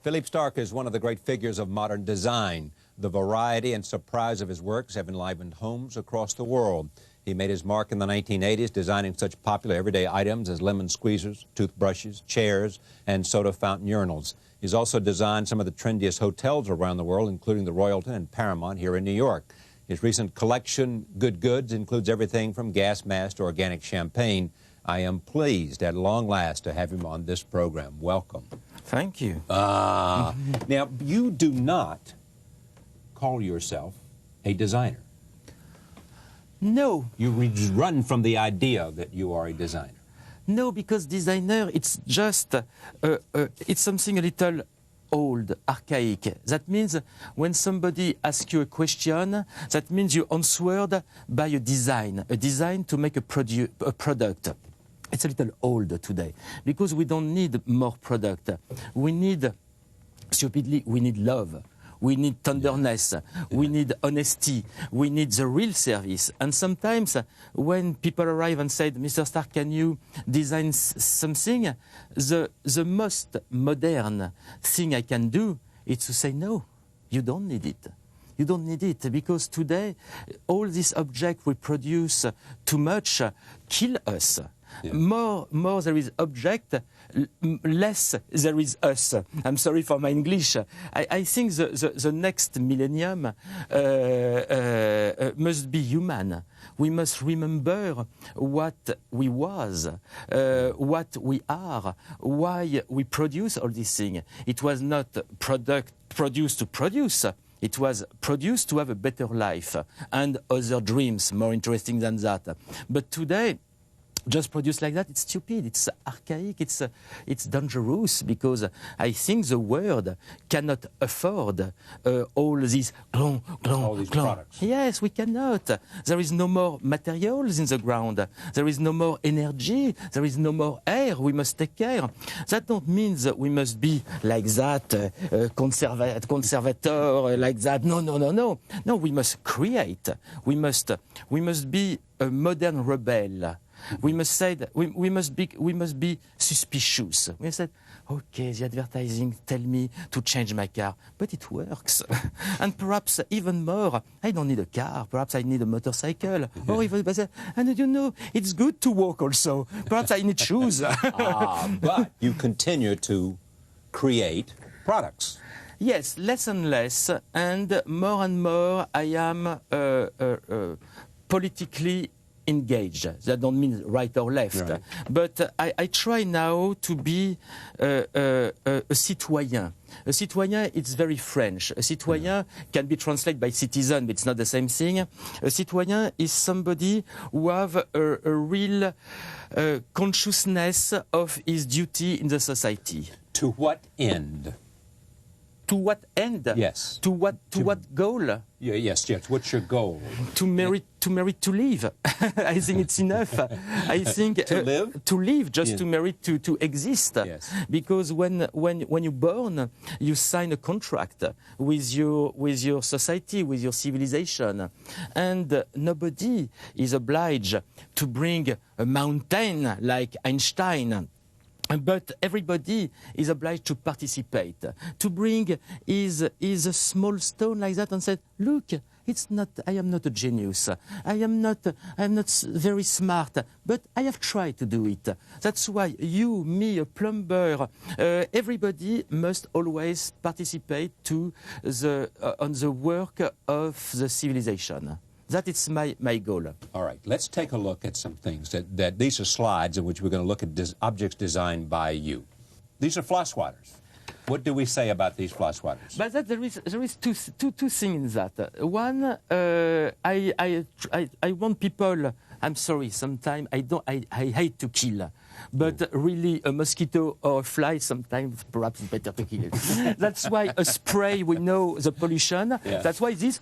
Philippe Starck is one of the great figures of modern design. The variety and surprise of his works have enlivened homes across the world. He made his mark in the 1980s, designing such popular everyday items as lemon squeezers, toothbrushes, chairs, and soda fountain urinals. He's also designed some of the trendiest hotels around the world, including the Royalton and Paramount here in New York. His recent collection, Good Goods, includes everything from gas masks to organic champagne. I am pleased at long last to have him on this program. Welcome. Thank you. Now, you do not call yourself a designer. No. You run from the idea that you are a designer. No, because designer, it's just, it's something a little old, archaic. That means when somebody asks you a question, that means you answered by a design to make a product. It's a little old today because we don't need more product. We need, stupidly, we need love. We need tenderness, we need honesty, we need the real service. And sometimes when people arrive and say, Mr. Starck, can you design something? The most modern thing I can do is to say, no, you don't need it. You don't need it because today all these objects we produce too much kill us. Yeah. More there is object, less there is us. I'm sorry for my English. I think the next millennium must be human. We must remember what we was, what we are, why we produce all these things. It was not produced to produce. It was produced to have a better life and other dreams more interesting than that. But today, just produce like that, it's stupid, it's archaic, it's dangerous because I think the world cannot afford all these products. Yes, we cannot. There is no more materials in the ground. There is no more energy. There is no more air. We must take care. That don't mean that we must be like that, conservator, like that. No. No, we must create. We must be a modern rebel. We must say that we must be suspicious. We said, okay, the advertising tell me to change my car, but it works. And perhaps even more, I don't need a car. Perhaps I need a motorcycle. Or even, and you know, it's good to walk also. Perhaps I need shoes. But you continue to create products. Yes, less and less, and more I am politically engaged. That don't mean right or left. Right. But I try now to be a citoyen. A citoyen, it's very French. A citoyen can be translated by citizen, but it's not the same thing. A citoyen is somebody who have a real consciousness of his duty in the society. To what end? To what end? Yes. To what goal? Yes. What's your goal? To live. I think it's enough. I think to live? To live, just to marry, to exist. Yes. Because when you're born, you sign a contract with your society, with your civilization, and nobody is obliged to bring a mountain like Einstein. But everybody is obliged to participate, to bring is a small stone like that and say, look, it's not, I am not a genius, I am not very smart, but I have tried to do it. That's why you, me, a plumber, everybody must always participate to on the work of the civilization. That is my goal. All right, let's take a look at some things. That these are slides in which we're going to look at objects designed by you. These are fly swatters. What do we say about these fly swatters? But that there is two things in that. One, I want people. I'm sorry. Sometimes I hate to kill. But really, a mosquito or a fly, sometimes perhaps it's better to kill it. That's why a spray, we know the pollution. Yeah. That's why this.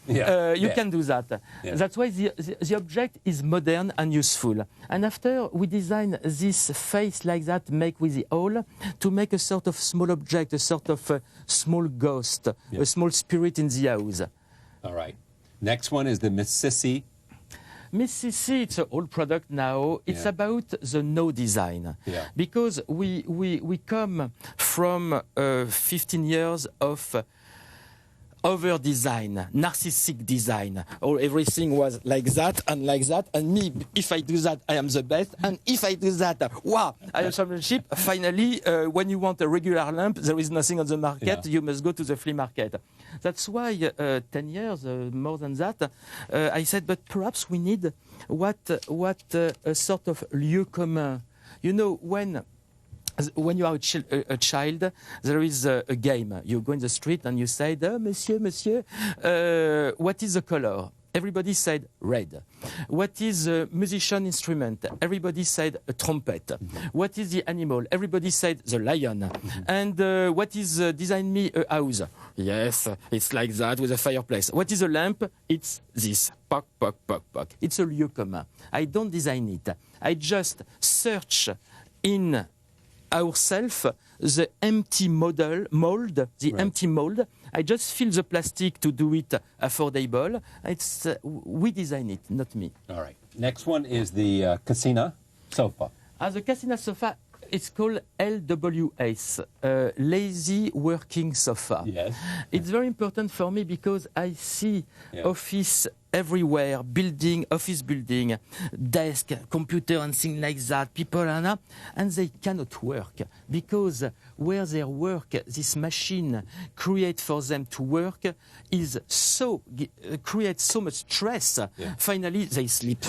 You can do that. Yeah. That's why the object is modern and useful. And after we design this face like that, make with the hole, to make a sort of small object, a sort of small ghost, a small spirit in the house. All right. Next one is the Mississippi. MCC, it's an old product now. It's about the no design. Because we come from 15 years of over design, narcissistic design, or everything was like that, and me, if I do that, I am the best, and if I do that, wow, I have championship. Finally, when you want a regular lamp, there is nothing on the market, you must go to the flea market. That's why 10 years, more than that, I said, but perhaps we need what a sort of lieu commun. You know, when you are a child, there is a game. You go in the street and you say, oh, monsieur, what is the color? Everybody said red. What is a musician instrument? Everybody said a trumpet. What is the animal? Everybody said the lion. And what is design me a house? Yes, it's like that with a fireplace. What is a lamp? It's this. Poc, poc, poc, poc. It's a lieu commun. I don't design it. I just search in ourselves the empty mold, empty mold. I just fill the plastic to do it affordable. It's we design it, not me. All right. Next one is the Casina sofa. The Casina sofa, it's called LWS, Lazy Working Sofa. Yes. It's very important for me because I see office everywhere, office building, desk, computer and things like that, people and they cannot work because where they work, this machine create for them to work is creates so much stress. Finally, they sleep.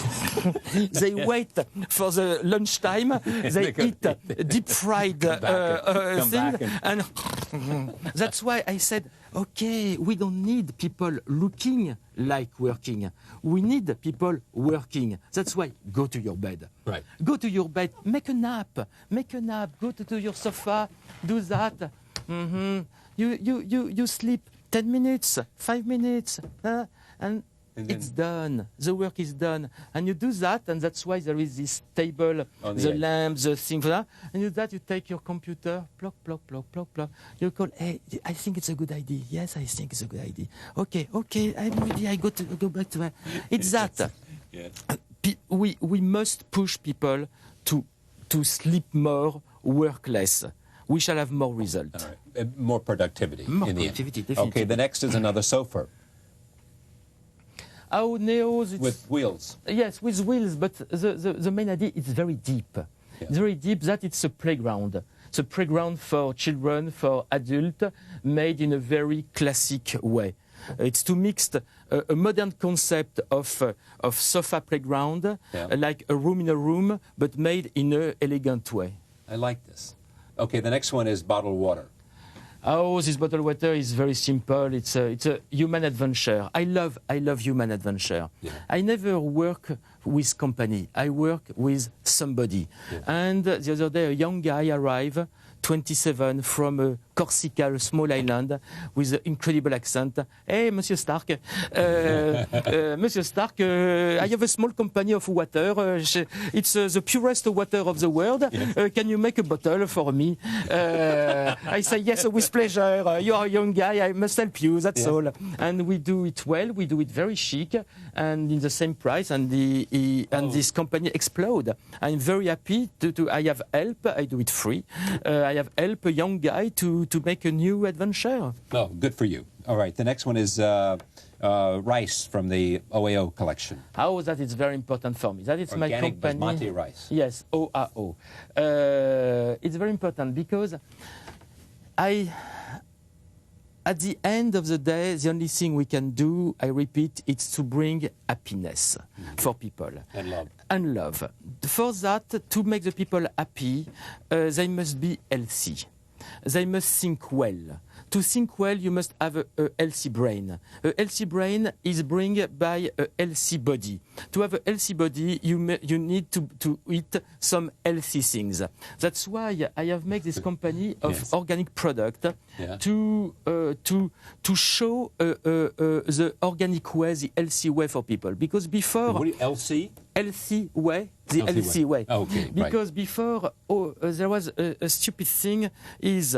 They wait for the lunchtime. They eat deep fried thing, and that's why I said, okay, we don't need people looking like working. We need people working. That's why go to your bed. Right. Go to your bed. Make a nap. Go to your sofa. Do that. You sleep 10 minutes, 5 minutes, and it's done. The work is done. And you do that, and that's why there is this table, the lamp, the thing, and you do that, you take your computer, plug. You call, hey, I think it's a good idea. Yes, I think it's a good idea. Okay, I'm ready. I go back to my... It's that. We must push people to sleep more, work less. We shall have more result. All right. More productivity. Definitely. Okay, the next is another sofa. Our Neos... With wheels. Yes, with wheels, but the main idea is very deep. It's very deep that it's a playground. It's a playground for children, for adults, made in a very classic way. It's to mix a modern concept of sofa playground, like a room in a room, but made in an elegant way. I like this. Okay, the next one is bottled water. Oh, this bottled water is very simple. It's a human adventure. I love human adventure. I never work with company. I work with somebody. And the other day, a young guy arrived, 27, from Corsica, a small island, with an incredible accent. Hey, Monsieur Starck, Monsieur Starck, I have a small company of water. It's the purest water of the world. Can you make a bottle for me? I say, yes, with pleasure. You are a young guy. I must help you. That's all. And we do it well. We do it very chic and in the same price. And this company explode. I'm very happy to I have help. I do it free. I have help a young guy to make a new adventure. Oh, good for you. All right, the next one is rice from the OAO collection. Oh, that is very important for me. That is Organic my company. Basmati rice. Yes, OAO. It's very important because at the end of the day, the only thing we can do, I repeat, is to bring happiness for people. And love. For that, to make the people happy, they must be healthy. They must think well. To think well, you must have a healthy brain. A healthy brain is bring by a healthy body. To have a healthy body, you need to eat some healthy things. That's why I have made this company of organic product to show the organic way, the healthy way for people. Because before... Healthy way, the healthy way. Oh, okay, because before, there was a stupid thing is...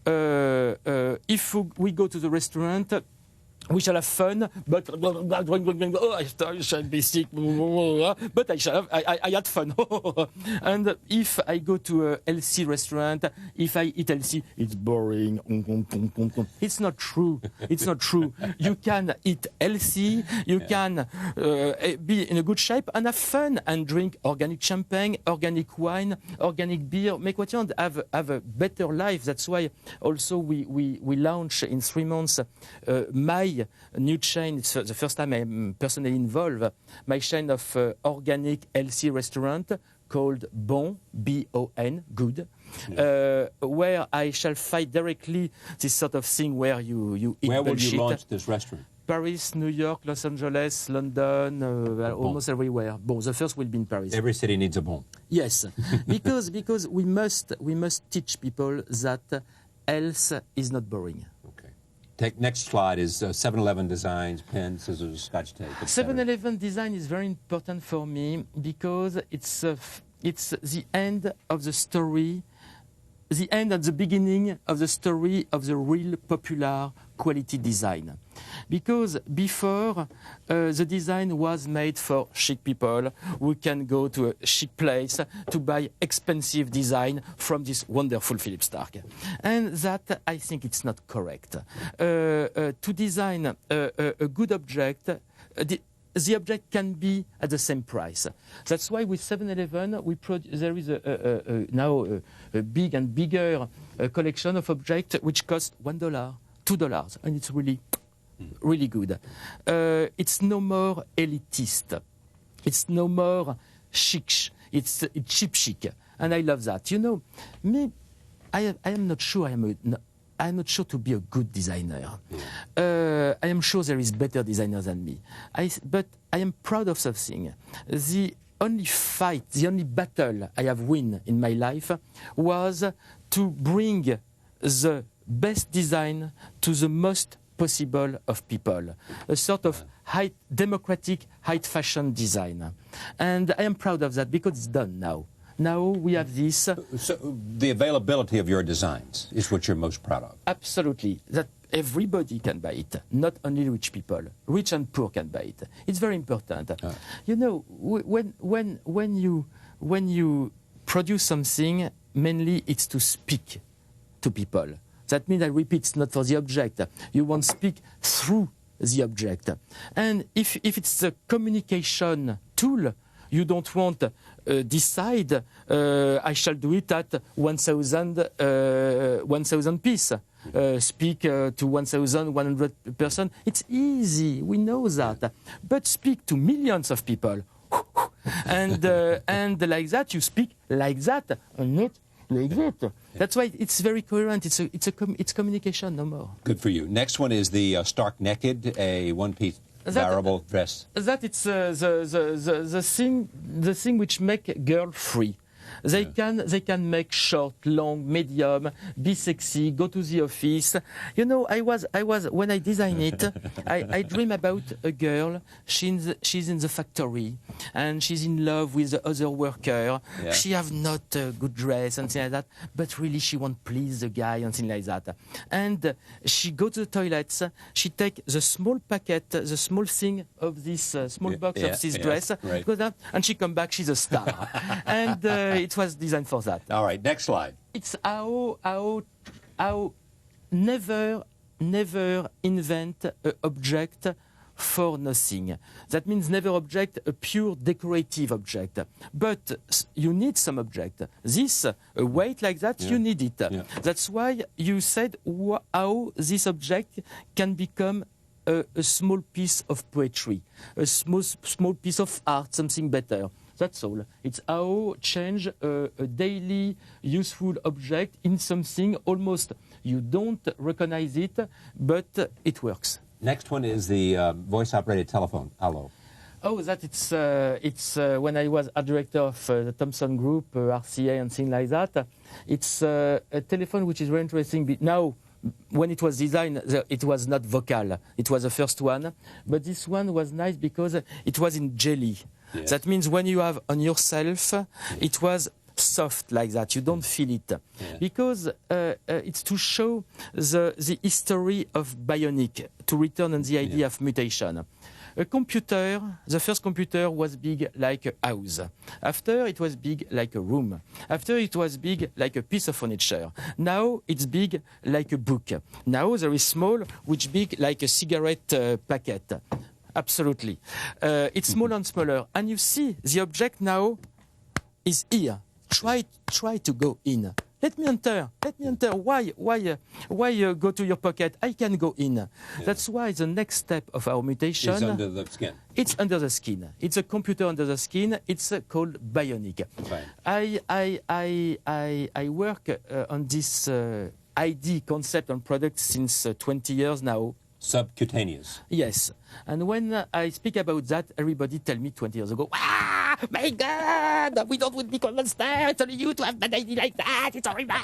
if we go to the restaurant, We shall have fun, but I shall be sick, but I had fun. And if I go to a healthy restaurant, if I eat healthy, it's boring. It's not true. It's not true. You can eat healthy, you can be in a good shape and have fun and drink organic champagne, organic wine, organic beer. Make what you want, have a better life. That's why also we launch in 3 months my new chain. It's the first time I'm personally involved. My chain of organic, healthy restaurant called Bon, B-O-N, good, where I shall fight directly this sort of thing where you eat Where will bullshit. you launch this restaurant? Paris, New York, Los Angeles, London, almost everywhere. Bon, the first will be in Paris. Every city needs a Bon. Yes, because we must teach people that health is not boring. Next slide is 7-Eleven designs, pen, scissors, scotch tape. 7-Eleven design is very important for me because it's the end of the story, the end and the beginning of the story of the real popular quality design. Because before, the design was made for chic people who can go to a chic place to buy expensive design from this wonderful Philippe Starck. And that, I think it's not correct. To design a good object, the object can be at the same price. That's why with 7-Eleven, there is now a big and bigger collection of objects which cost $1, $2, and it's really good. It's no more elitist. It's no more chic. It's cheap chic, and I love that. You know, me, I am not sure I'm not sure to be a good designer. I am sure there is better designers than me. But I am proud of something. The only fight, the only battle I have won in my life was to bring the best design to the most possible of people. A sort of democratic, high-fashion design. And I am proud of that because it's done now. Now we have this. So the availability of your designs is what you're most proud of? Absolutely. That everybody can buy it, not only rich people. Rich and poor can buy it. It's very important. You know, when you produce something, mainly it's to speak to people. That means, I repeat, it's not for the object. You want to speak through the object. And if it's a communication tool, you don't want decide, I shall do it at 1,000 piece. Speak to 1,100 person. It's easy. We know that. But speak to millions of people. And like that, you speak like that, and not like that. That's why it's very coherent. It's communication, no more. Good for you. Next one is the Starck Naked, a one-piece variable dress. That it's the thing which make girl free. They can make short, long, medium, be sexy, go to the office. You know, I was when I design it, I dream about a girl. She's in the factory and she's in love with the other worker. Yeah. She have not a good dress and things like that, but really she want please the guy and things like that. And she go to the toilets. She take the small packet, the small thing of this small box of this dress, right. Goes out, and she come back. She's a star. And it was designed for that. All right, next slide. It's how never invent an object for nothing. That means never object a pure decorative object. But you need some object. This, a weight like that, you need it. Yeah. That's why you said how this object can become a small piece of poetry, a small piece of art, something better. That's all. It's how change a daily useful object in something almost you don't recognize it, but it works. Next one is the voice-operated telephone, Allo. Oh, that it's when I was art director of the Thomson Group, RCA and things like that. It's a telephone which is very interesting. Now, when it was designed, it was not vocal. It was the first one. But this one was nice because it was in jelly. Yeah. That means when you have on yourself, it was soft like that. You don't feel it. Because it's to show the history of Bionic, to return on the idea of mutation. A computer, the first computer was big like a house. After, it was big like a room. After, it was big like a piece of furniture. Now, it's big like a book. Now, there is small, which big like a cigarette packet. Absolutely. It's smaller and smaller. And you see, the object now is here. Try to go in. Let me enter. Why go to your pocket? I can go in. Yeah. That's why the next step of our mutation... is under the skin. It's under the skin. It's a computer under the skin. It's called Bionic. Right. I work on this ID concept and product since 20 years now. Subcutaneous. Yes. And when I speak about that, everybody tell me 20 years ago, ah, my God, we don't want to become monster. It's only you to have an idea like that. It's horrible.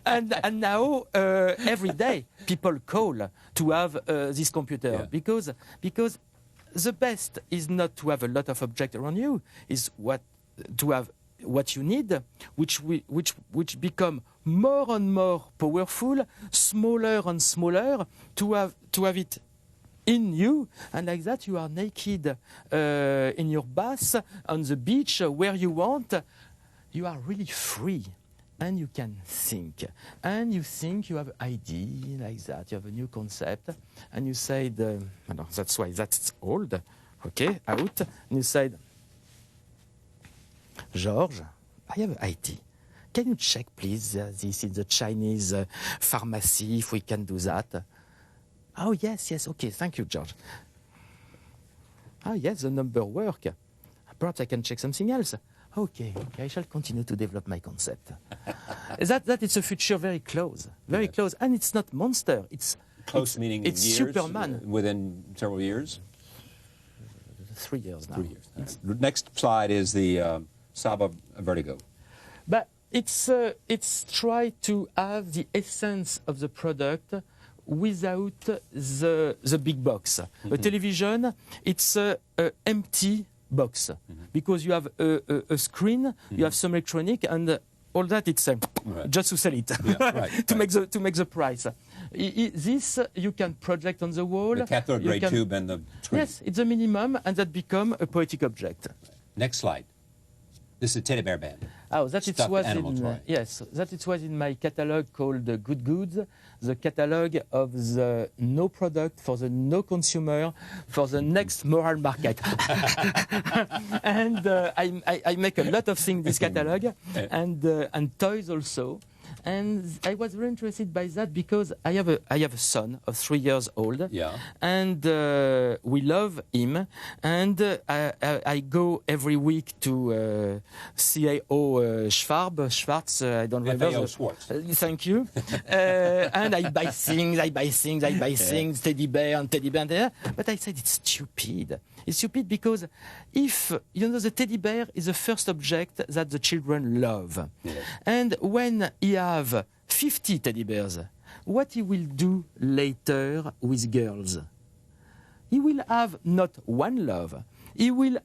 and now, every day, people call to have this computer because the best is not to have a lot of objects around you, is to have what you need, which become more and more powerful, smaller and smaller, to have it in you, and like that you are naked in your bath on the beach where you want. You are really free, and you can think, and you think you have an idea like that. You have a new concept, and you say, that's why that's old. Okay, out, and you said, George, I have an idea. Can you check, please, this in the Chinese pharmacy, if we can do that? Oh, yes, okay, thank you, George. Oh, yes, the number work. Perhaps I can check something else. Okay, I shall continue to develop my concept. that is a future very close, close. And it's not monster, it's... Close meaning it's years? Superman. Within several years? 3 years now. 3 years. Right. Next slide is the Saba Vertigo. But it's try to have the essence of the product without the big box. Mm-hmm. A television, it's an empty box, because you have a screen, you have some electronic, and all that it's just to sell it, to make the price. This you can project on the wall. The cathode ray tube and the screen. Yes, it's a minimum, and that become a poetic object. Next slide. This is a teddy bear band. Oh, that it was in yes, that it was in my catalog called Good Goods, the catalog of the no product for the no consumer for the next moral market. And I make a lot of things in this catalog, and toys also. And I was very interested by that because I have a son of 3 years old, and we love him. And I go every week to CAO Schwartz. I don't remember. Schwartz. Thank you. And I buy things, teddy bear. But I said it's stupid. It's stupid because if, the teddy bear is the first object that the children love. Yes. And when he have 50 teddy bears, what he will do later with girls? He will have not one love. He will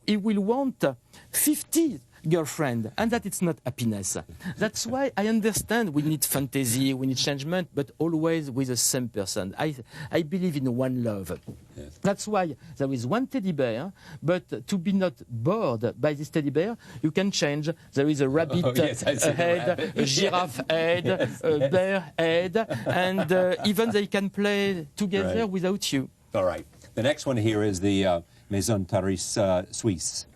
want 50 girlfriend, and that it's not happiness. That's why I understand we need fantasy, we need changement, but always with the same person. I believe in one love. Yes. That's why there is one teddy bear, but to be not bored by this teddy bear, you can change. There is a rabbit head, a giraffe head, a bear head, and even they can play together without you. All right. The next one here is the Maison Therese Suisse.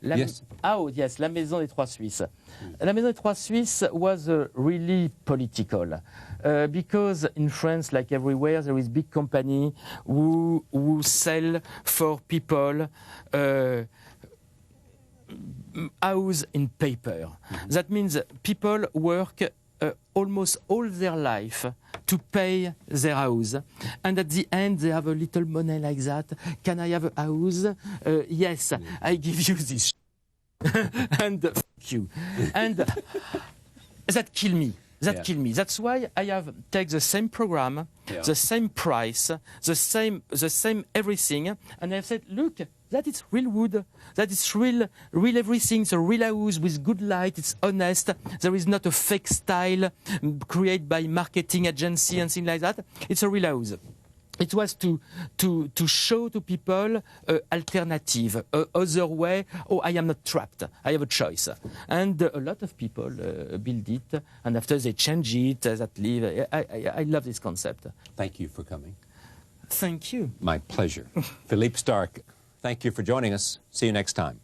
Yes. Oh, yes, La Maison des Trois Suisses. La Maison des Trois Suisses was really political because in France, like everywhere, there is big company who sell for people house in paper. Mm-hmm. That means people work almost all their life to pay their house, and at the end they have a little money like that. Can I have a house? Yes, I give you this and fuck you. And that kill me That kill me. That's why I have take the same program, the same price, the same everything, and I have said, look, that is real wood, that is real everything. It's a real house with good light. It's honest. There is not a fake style created by marketing agency and things like that. It's a real house. It was to show to people alternative, other way. Oh, I am not trapped. I have a choice. And a lot of people build it, and after they change it, that leave. I love this concept. Thank you for coming. Thank you. My pleasure. Philippe Starck, thank you for joining us. See you next time.